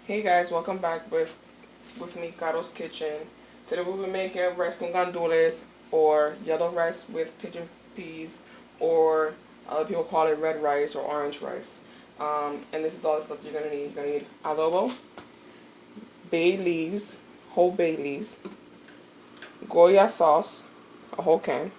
Hey guys, welcome back with me, Carol's Kitchen. Today we'll be making rice con gandules, or yellow rice with pigeon peas, or other people call it red rice or orange rice. And this is all the stuff you're gonna need. You're gonna need adobo, bay leaves, whole bay leaves, Goya sauce, a whole can,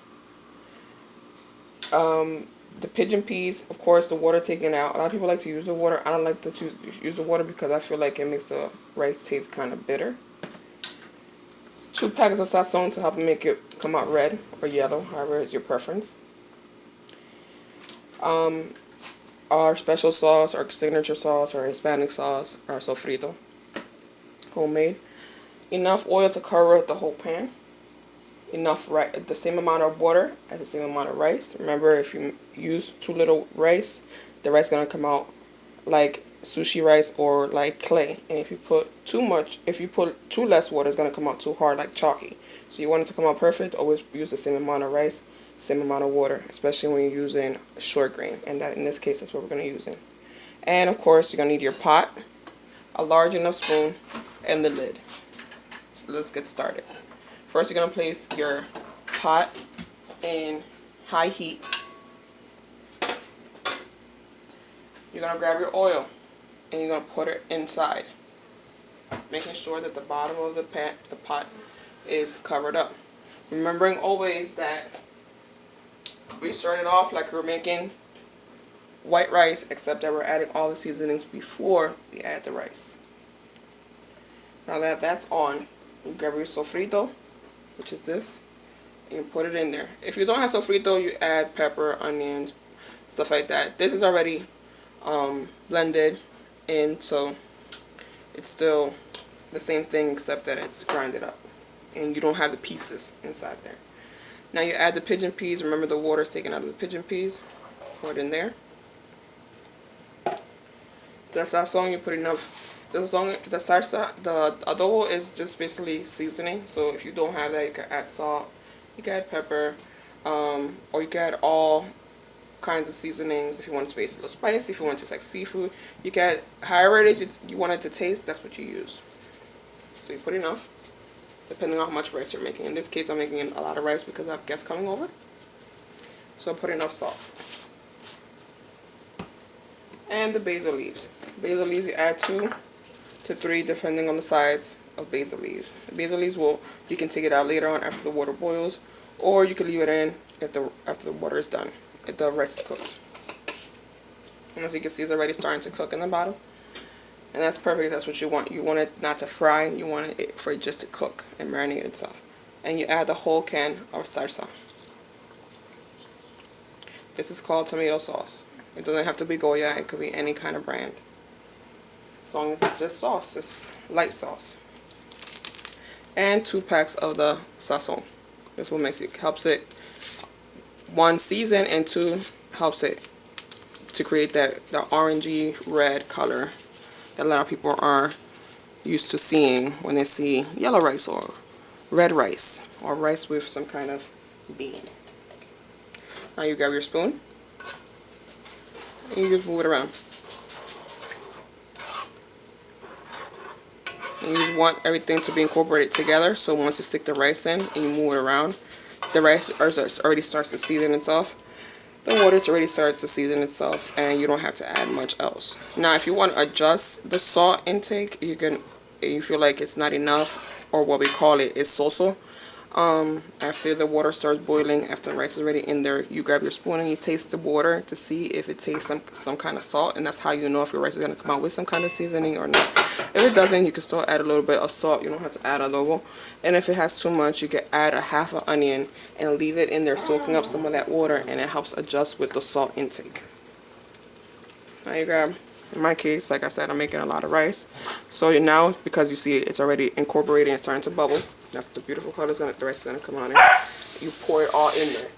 the pigeon peas, of course, the water taken out. A lot of people like to use the water. I don't like to use the water because I feel like it makes the rice taste kind of bitter. 2 packets of sazon to help make it come out red or yellow, however is your preference. Our special sauce, our signature sauce, our Hispanic sauce, our sofrito, homemade. Enough oil to cover the whole pan. Enough the same amount of water as the same amount of rice. Remember, if you use too little rice, the rice is gonna come out like sushi rice or like clay. And if you put too less water, it's gonna come out too hard, like chalky. So you want it to come out perfect. Always use the same amount of rice, same amount of water, especially when you're using short grain. And that in this case, that's what we're gonna use. And of course, you're gonna need your pot, a large enough spoon, and the lid. So let's get started. First, you're going to place your pot in high heat. You're going to grab your oil and you're going to put it inside, making sure that the bottom of the pot is covered up. Remembering always that we started off like we were making white rice, except that we're adding all the seasonings before we add the rice. Now that that's on, you grab your sofrito, which is this, and you put it in there. If you don't have sofrito, you add pepper, onions, stuff like that. This is already blended in, so it's still the same thing except that it's grinded up and you don't have the pieces inside there. Now you add the pigeon peas. Remember, the water is taken out of the pigeon peas. Pour it in there. The sazon, you put enough. The salsa, the adobo is just basically seasoning. So if you don't have that, you can add salt, you can add pepper, or you can add all kinds of seasonings. If you want it to taste a little spicy, if you want it to taste like seafood, you can add however it is you want it to taste. That's what you use. So you put enough, depending on how much rice you're making. In this case, I'm making a lot of rice because I have guests coming over. So I put enough salt. And the basil leaves. Basil leaves, you add 2 to 3 depending on the size of basil leaves. The basil leaves you can take it out later on after the water boils, or you can leave it in after the water is done, if the rice is cooked. And as you can see, it's already starting to cook in the bottom. And that's perfect. That's what you want. You want it not to fry. You want it for it just to cook and marinate itself. And you add the whole can of salsa. This is called tomato sauce. It doesn't have to be Goya. It could be any kind of brand. As long as it's just sauce, it's light sauce. And 2 packs of the sazon. This will helps it, 1, season, and 2, helps it to create the orangey red color that a lot of people are used to seeing when they see yellow rice or red rice or rice with some kind of bean. Now you grab your spoon and you just move it around. And you just want everything to be incorporated together. So once you stick the rice in and you move it around, the rice already starts to season itself. The water already starts to season itself, and you don't have to add much else. Now, if you want to adjust the salt intake, you can. If you feel like it's not enough, or what we call it is soso. After the water starts boiling, after the rice is already in there, you grab your spoon and you taste the water to see if it tastes some kind of salt, and that's how you know if your rice is going to come out with some kind of seasoning or not. If it doesn't, you can still add a little bit of salt. You don't have to add adobo. And if it has too much, you can add a half an onion and leave it in there soaking up some of that water, and it helps adjust with the salt intake. Now you grab, in my case, like I said, I'm making a lot of rice. So now, because you see it's already incorporating and starting to bubble, that's the beautiful color the rice is going to come on in. You pour it all in there.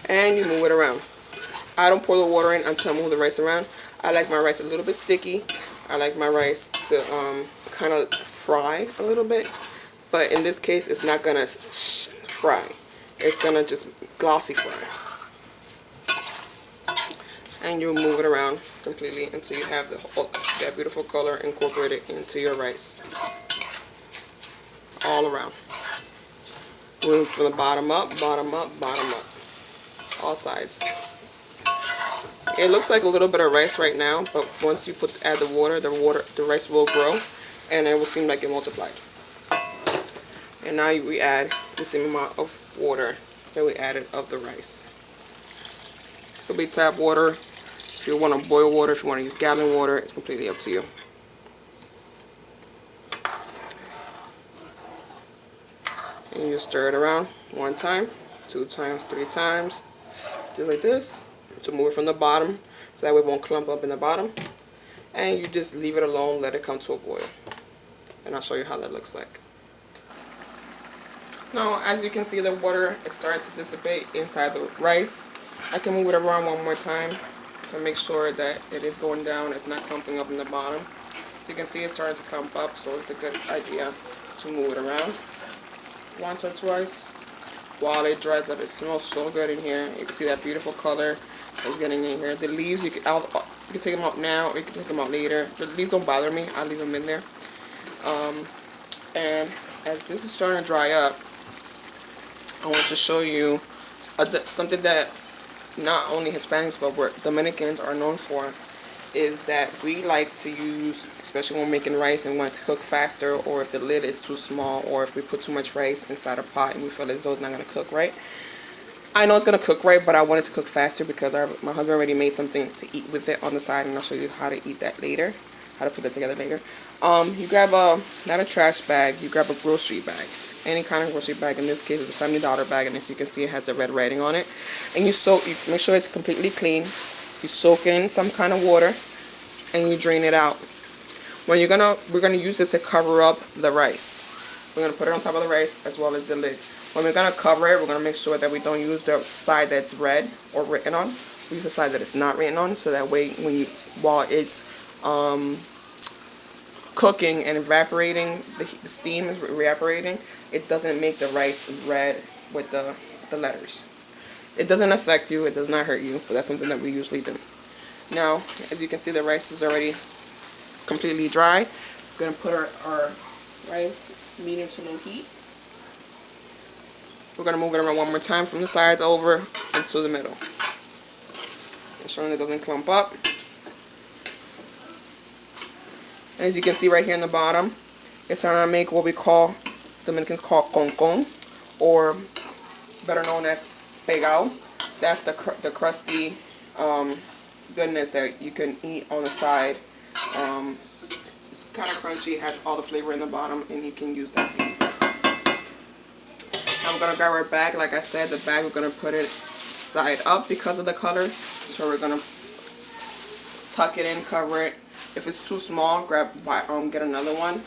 And you move it around. I don't pour the water in until I move the rice around. I like my rice a little bit sticky. I like my rice to kind of fry a little bit. But in this case, it's not going to fry. It's going to just glossy fry. And you move it around completely until you have that beautiful color incorporated into your rice. All around. Move from the bottom up, bottom up, bottom up. All sides. It looks like a little bit of rice right now, but once you add the water, the rice will grow, and it will seem like it multiplied. And now we add the same amount of water that we added of the rice. It could be tap water. If you want to boil water, if you want to use gallon water, it's completely up to you. And you stir it around 1 time, 2 times, 3 times, just like this, to move it from the bottom, so that way it won't clump up in the bottom. And you just leave it alone, let it come to a boil. And I'll show you how that looks like. Now, as you can see, the water is starting to dissipate inside the rice. I can move it around 1 more time to make sure that it is going down, it's not clumping up in the bottom. So you can see it's starting to clump up, so it's a good idea to move it around once or twice while it dries up. It smells so good in here. You can see that beautiful color that's getting in here. The leaves, you can take them out now, or you can take them out later. The leaves don't bother me. I leave them in there. And as this is starting to dry up, I want to show you something that not only Hispanics but we're Dominicans are known for, is that we like to use, especially when we're making rice and want to cook faster, or if the lid is too small, or if we put too much rice inside a pot and we feel as though it's not going to cook right. I know it's going to cook right, but I want it to cook faster because my husband already made something to eat with it on the side, and I'll show you how to eat that later, how to put that together later. You grab not a trash bag, you grab a grocery bag. Any kind of grocery bag. In this case, it's a Family Dollar bag, and as you can see, it has the red writing on it. And you make sure it's completely clean. You soak it in some kind of water, and you drain it out. We're gonna use this to cover up the rice. We're gonna put it on top of the rice as well as the lid. When we're gonna cover it, we're gonna make sure that we don't use the side that's red or written on. We use the side that it's not written on, so that way while it's cooking and evaporating, the steam is evaporating, it doesn't make the rice red with the letters. It doesn't affect you, it does not hurt you, but that's something that we usually do. Now, as you can see, the rice is already completely dry. We're going to put our rice medium to low heat. We're going to move it around 1 more time from the sides over into the middle, ensuring it doesn't clump up. As you can see right here in the bottom, it's starting to make what we call, Dominicans call con, or better known as pegao. That's the crusty goodness that you can eat on the side. It's kind of crunchy, has all the flavor in the bottom, and you can use that to eat. Now we're going to grab our bag. Like I said, the bag, we're going to put it side up because of the color. So we're going to tuck it in, cover it. If it's too small, get another one.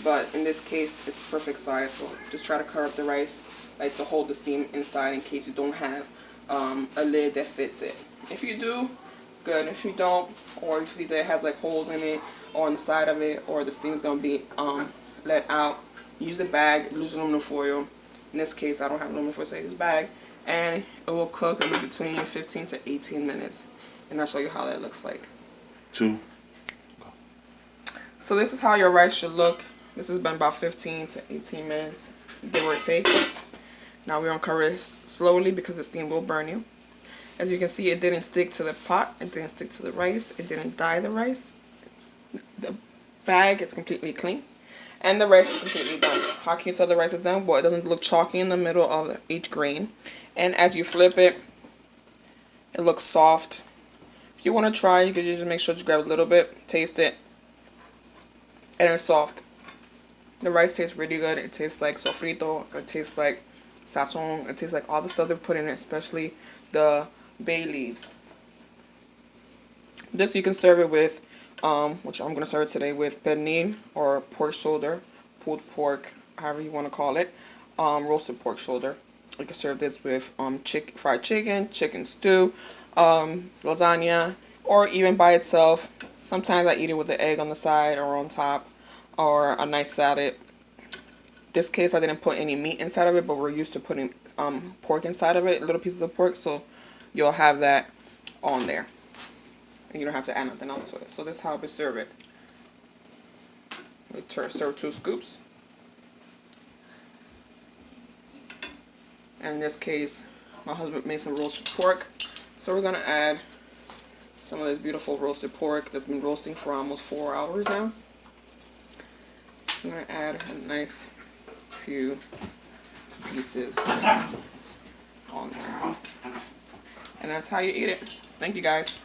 But in this case, it's perfect size. So just try to cover up the rice, like to hold the steam inside in case you don't have a lid that fits it. If you do, good. If you don't, or you see that it has like holes in it or on the side of it, or the steam is going to be let out, use a bag, use aluminum foil. In this case, I don't have aluminum foil, so I use a bag, and it will cook in between 15 to 18 minutes. And I'll show you how that looks like. 2. So this is how your rice should look. This has been about 15 to 18 minutes, give or take. Now we're going to cover it slowly because the steam will burn you. As you can see, it didn't stick to the pot, it didn't stick to the rice, it didn't dye the rice. The bag is completely clean, and the rice is completely done. How can you tell the rice is done? Well, it doesn't look chalky in the middle of each grain. And as you flip it, it looks soft. If you want to try, you can just make sure to grab a little bit, taste it, and it's soft. The rice tastes really good. It tastes like sofrito, it tastes like sazon, it tastes like all the stuff they put in it, especially the bay leaves. This you can serve it with, which I'm going to serve it today with pernil or pork shoulder, pulled pork, however you want to call it, roasted pork shoulder. You can serve this with fried chicken, chicken stew, lasagna, or even by itself. Sometimes I eat it with the egg on the side or on top, or a nice salad. This case I didn't put any meat inside of it, but we're used to putting pork inside of it, little pieces of pork, so you'll have that on there. and you don't have to add nothing else to it. So this is how we serve it. We serve 2 scoops. And in this case, my husband made some roasted pork. So we're going to add some of this beautiful roasted pork that's been roasting for almost 4 hours now. I'm going to add a nice few pieces on there. And that's how you eat it. Thank you guys.